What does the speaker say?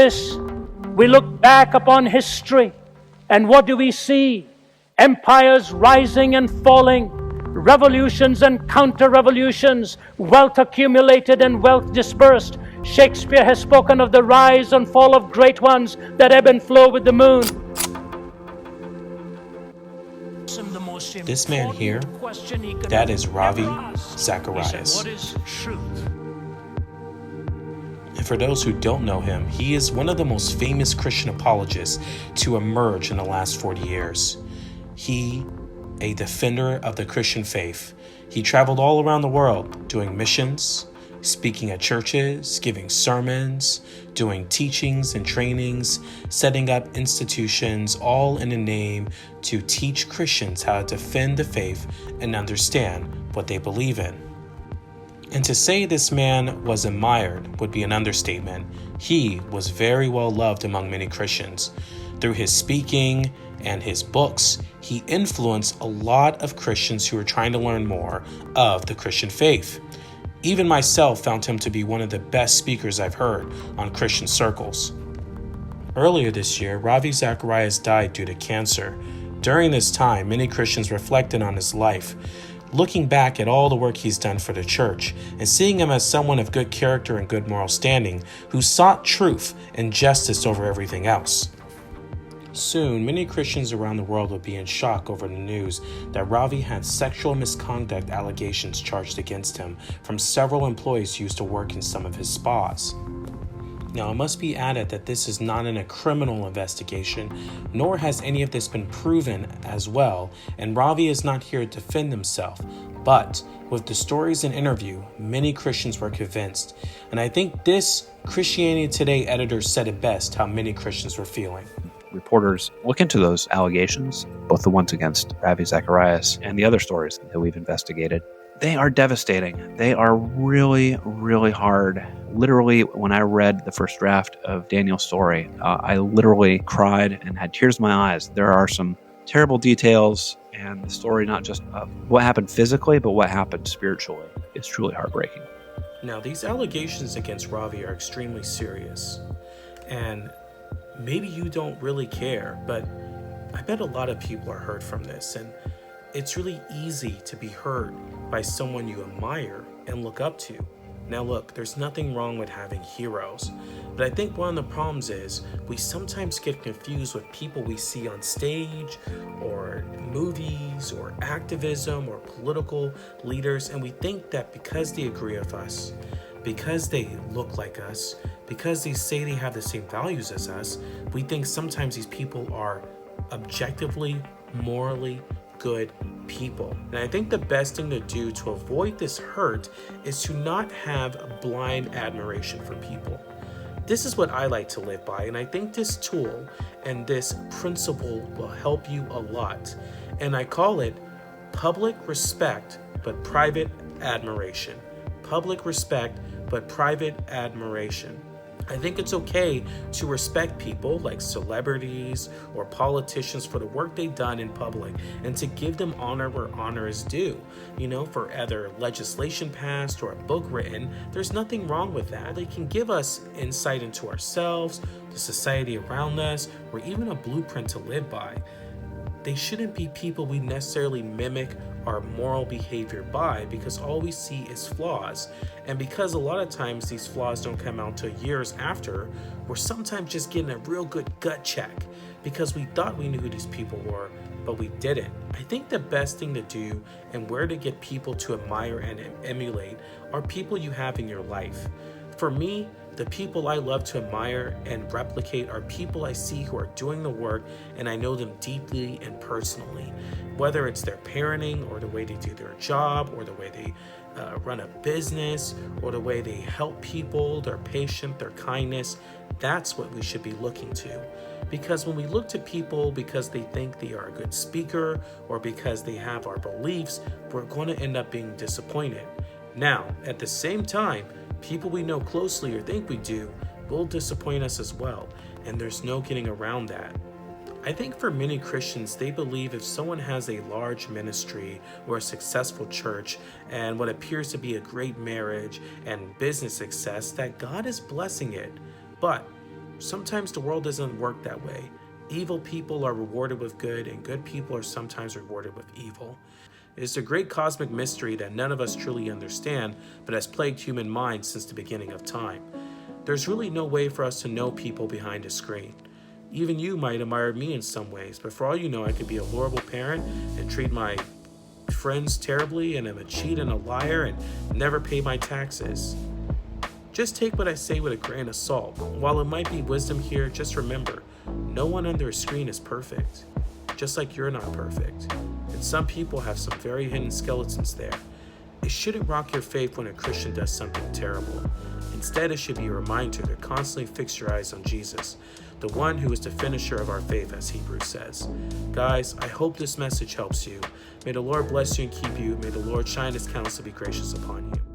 This, we look back upon history, and what do we see? Empires rising and falling, revolutions and counter-revolutions, wealth accumulated and wealth dispersed. Shakespeare has spoken of the rise and fall of great ones that ebb and flow with the moon. This man here, that is Ravi Zacharias. What is truth? And for those who don't know him, he is one of the most famous Christian apologists to emerge in the last 40 years. He, a defender of the Christian faith, he traveled all around the world doing missions, speaking at churches, giving sermons, doing teachings and trainings, setting up institutions, all in a name to teach Christians how to defend the faith and understand what they believe in. And to say this man was admired would be an understatement. He was very well loved among many Christians. Through his speaking and his books, he influenced a lot of Christians who were trying to learn more of the Christian faith. Even myself found him to be one of the best speakers I've heard on Christian circles. Earlier this year, Ravi Zacharias died due to cancer. During this time, many Christians reflected on his life, looking back at all the work he's done for the church and seeing him as someone of good character and good moral standing who sought truth and justice over everything else. Soon, many Christians around the world will be in shock over the news that Ravi had sexual misconduct allegations charged against him from several employees who used to work in some of his spas. Now, it must be added that this is not in a criminal investigation, nor has any of this been proven as well, and Ravi is not here to defend himself. But with the stories and interview, many Christians were convinced, and I think this Christianity Today editor said it best how many Christians were feeling. Reporters look into those allegations, both the ones against Ravi Zacharias and the other stories that we've investigated. They are devastating. They are really, really hard. Literally, when I read the first draft of Daniel's story, I literally cried and had tears in my eyes. There are some terrible details, and the story not just of what happened physically, but what happened spiritually is truly heartbreaking. Now, these allegations against Ravi are extremely serious, and maybe you don't really care, but I bet a lot of people are hurt from this, and it's really easy to be hurt by someone you admire and look up to. Now look, there's nothing wrong with having heroes, but I think one of the problems is we sometimes get confused with people we see on stage or movies or activism or political leaders, and we think that because they agree with us, because they look like us, because they say they have the same values as us, we think sometimes these people are objectively, morally good people. And I think the best thing to do to avoid this hurt is to not have blind admiration for people. This is what I like to live by, and I think this tool and this principle will help you a lot. And I call it public respect, but private admiration. Public respect, but private admiration. I think it's okay to respect people like celebrities or politicians for the work they've done in public and to give them honor where honor is due. You know, for either legislation passed or a book written, there's nothing wrong with that. They can give us insight into ourselves, the society around us, or even a blueprint to live by. They shouldn't be people we necessarily mimic our moral behavior by, because all we see is flaws. And because a lot of times these flaws don't come out till years after, we're sometimes just getting a real good gut check because we thought we knew who these people were, but we didn't. I think the best thing to do and where to get people to admire and emulate are people you have in your life. For me, the people I love to admire and replicate are people I see who are doing the work and I know them deeply and personally. Whether it's their parenting or the way they do their job or the way they run a business or the way they help people, their patience, their kindness, that's what we should be looking to. Because when we look to people because they think they are a good speaker or because they have our beliefs, we're going to end up being disappointed. Now, at the same time, people we know closely or think we do will disappoint us as well, and there's no getting around that. I think for many Christians, they believe if someone has a large ministry or a successful church and what appears to be a great marriage and business success, that God is blessing it. But sometimes the world doesn't work that way. Evil people are rewarded with good, and good people are sometimes rewarded with evil. It is a great cosmic mystery that none of us truly understand, but has plagued human minds since the beginning of time. There's really no way for us to know people behind a screen. Even you might admire me in some ways, but for all you know, I could be a horrible parent and treat my friends terribly, and I'm a cheat and a liar and never pay my taxes. Just take what I say with a grain of salt. While it might be wisdom here, just remember, no one under a screen is perfect, just like you're not perfect. And some people have some very hidden skeletons there. It shouldn't rock your faith when a Christian does something terrible. Instead, it should be a reminder to constantly fix your eyes on Jesus, the one who is the finisher of our faith, as Hebrews says. Guys, I hope this message helps you. May the Lord bless you and keep you. May the Lord shine his countenance to be gracious upon you.